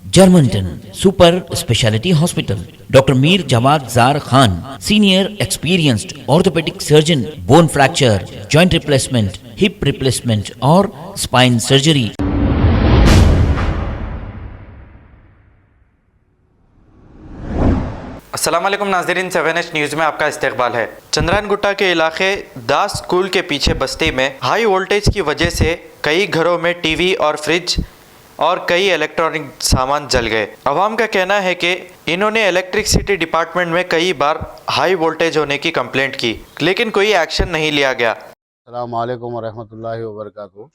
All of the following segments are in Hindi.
Germanton super speciality hospital, doctor Mir Jawad jar Khan, senior experienced orthopaedic surgeon, bone fracture, joint replacement, hip replacement और स्पाइन सर्जरी। अस्सलाम वालेकुम नाज़रीन, 7H न्यूज़ में आपका इस्तकबाल है। चंद्रायन गुट्टा के इलाके दास स्कूल के पीछे बस्ती में हाई वोल्टेज की वजह से कई घरों में टीवी और फ्रिज और कई इलेक्ट्रॉनिक सामान जल गए। अवाम का कहना है कि इन्होंने इलेक्ट्रिसिटी डिपार्टमेंट में कई बार हाई वोल्टेज होने की कंप्लेंट की, लेकिन कोई एक्शन नहीं लिया गया। अस्सलाम वालेकुम व रहमतुल्लाहि व बरकातुहू।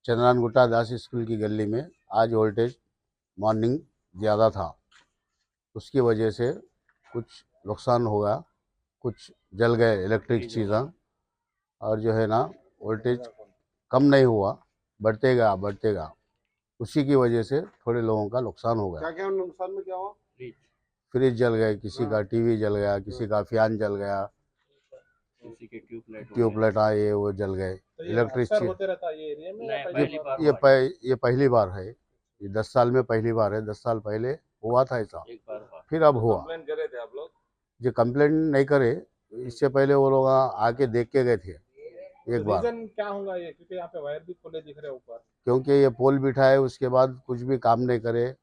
चंद्रायन गुट्टा दास स्कूल की गली में आज वोल्टेज मॉर्निंग ज़्यादा था, उसकी वजह से कुछ नुकसान हो गया, कुछ जल गए इलेक्ट्रिक चीज़ें, और जो है ना वोल्टेज कम नहीं हुआ, बढ़ते गया। उसी की वजह से थोड़े लोगों का नुकसान हो गया। क्या नुकसान में क्या हुआ? फ्रिज जल गए, किसी का टीवी जल गया, किसी का फैन जल गया, किसी के ट्यूबलाइट आए वो जल गए। इलेक्ट्रिक चीज होते रहता है ये एरिया में? ये पहली बार है, ये 10 साल में पहली बार है। 10 साल पहले हुआ था ऐसा, फिर अब हुआ। कंप्लेंट करे थे आप लोग? जो कंप्लेंट नहीं करे, इससे पहले वो लोग आके देख के गए थे एक बार। रीजन क्या होगा ये? क्योंकि यहाँ पे वायर भी खुले दिख रहे हैं ऊपर। क्योंकि ये पोल बिठा है, उसके बाद कुछ भी काम नहीं करे,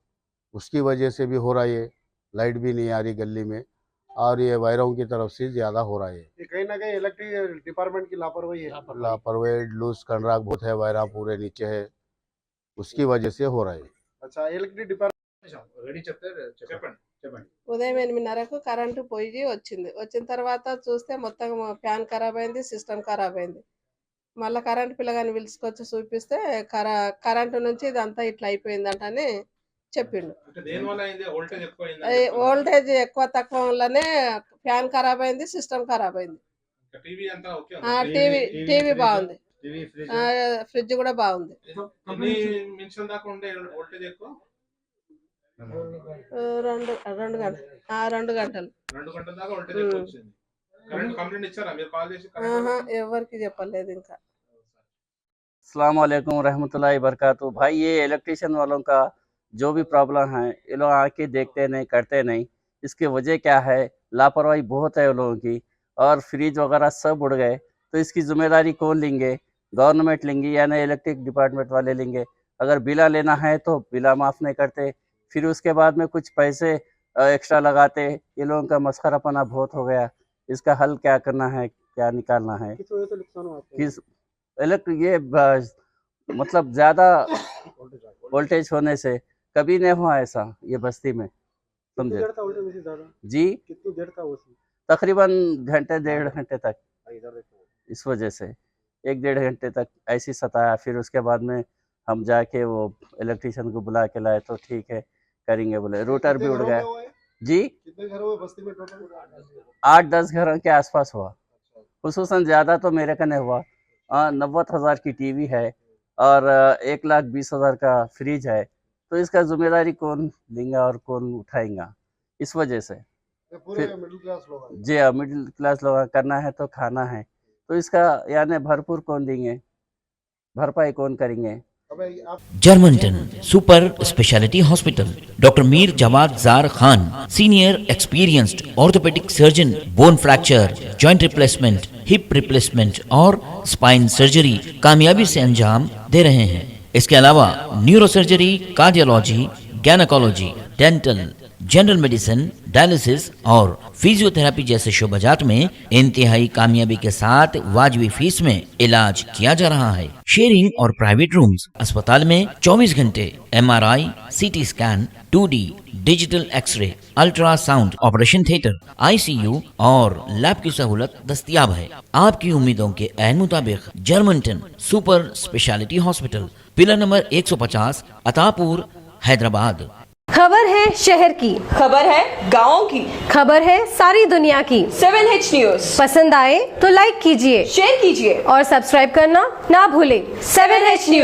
उसकी वजह से भी हो रहा है। ये लाइट भी नहीं आ रही गली में, और ये वायरों की तरफ से ज़्यादा हो रहा है। ये कहीं ना कहीं इलेक्ट्रिक डिपार्टमेंट की लापरवाही है। लापरवाही, लूज कंडक्ट बहुत है, वायरा पूरे नीचे है, उसकी वजह से हो रहा है। अच्छा, ఎలక్ట్రిక్ డిపార్ట్మెంట్ ఉదయం 8:30కు కరెంటు పోయి వచ్చిన తర్వాత చూస్తే మొత్తం ఫ్యాన్ ఖరాబ్ అయింది, సిస్టమ్ ఖరాబ్ అయింది. మళ్ళీ కరెంటు పిల్లగాని పిలుచుకొచ్చి చూపిస్తే కరెంటు నుంచి ఇదంతా ఇట్లా అయిపోయిందంటని చెప్పిండు. వోల్టేజ్ ఎక్కువ తక్కువ వల్లనే ఫ్యాన్ ఖరాబ్ అయింది, సిస్టమ్ ఖరాబ్ అయింది. టీవీ బాగుంది, ఫ్రిడ్జ్ కూడా బాగుంది. 2 గంటలు ఎవరికి చెప్పలేదు ఇంకా। अस्सलाम वालेकुम रहमतुल्लाहि बरकातहू। भाई, ये इलेक्ट्रिशियन वालों का जो भी प्रॉब्लम है, ये लोग आके देखते नहीं, करते नहीं। इसकी वजह क्या है? लापरवाही बहुत है उन लोगों की, और फ्रिज वगैरह सब उड़ गए। तो इसकी जिम्मेदारी कौन लेंगे? गवर्नमेंट लेंगी या नहीं इलेक्ट्रिक डिपार्टमेंट वाले लेंगे? अगर बिला लेना है तो बिला माफ़ नहीं करते, फिर उसके बाद में कुछ पैसे एक्स्ट्रा लगाते। ये लोगों का मस्खरापना बहुत हो गया। इसका हल क्या करना है, क्या निकालना है? किस वजह से नुकसान हुआ आपको? किस ये मतलब ज़्यादा वोल्टेज होने से कभी नहीं हुआ ऐसा ये बस्ती में, कितनी समझे देर था वोल्टेज में से ज्यादा? जी? कितनी देर था वो? तकरीबन घंटे 1.5 घंटे तक। इधर देखो, इस वजह से 1-1.5 घंटे तक ऐसे सताया। फिर उसके बाद में हम जाके वो इलेक्ट्रिशियन को बुला के लाए, तो ठीक है करेंगे बोले। रूटर भी उड़ गया जी। कितने घर हुए बस्ती में टोटल? 8-10 घरों के आसपास हुआ। खुसूसन ज़्यादा तो मेरे का नहीं हुआ। 90,000 की टीवी है और 1,20,000 का फ्रिज है। तो इसका जिम्मेदारी कौन लेंगा और कौन उठाएगा? इस वजह से पूरे मिडिल क्लास लोग हैं। जी, मिडिल क्लास लोग करना है तो खाना है, तो इसका यानी भरपूर कौन देंगे, भरपाई कौन करेंगे? Germanten super speciality hospital, doctor Mir Jawad jar Khan, senior experienced orthopaedic surgeon, bone fracture, joint replacement, hip replacement और स्पाइन सर्जरी कामयाबी से अंजाम दे रहे हैं। इसके अलावा neuro surgery, cardiology, gynaecology, dental, general medicine, dialysis और फिजियोथेरेपी जैसे शोबाजात में इंतहाई कामयाबी के साथ वाजिबी फीस में इलाज किया जा रहा है। शेयरिंग और प्राइवेट रूम्स, अस्पताल में 24 घंटे MRI, CT scan, 2D digital X ray, ultrasound, operation theatre, ICU और लैब की सहूलत दस्तयाब है। आपकी उम्मीदों के ऐन मुताबिक Germanten super speciality hospital, pillar number 150, Attapur, Hyderabad. खबर है शहर की, खबर है गाँव की, खबर है सारी दुनिया की। 7H न्यूज़ पसंद आए तो लाइक कीजिए, शेयर कीजिए और सब्सक्राइब करना ना भूलें। 7H news.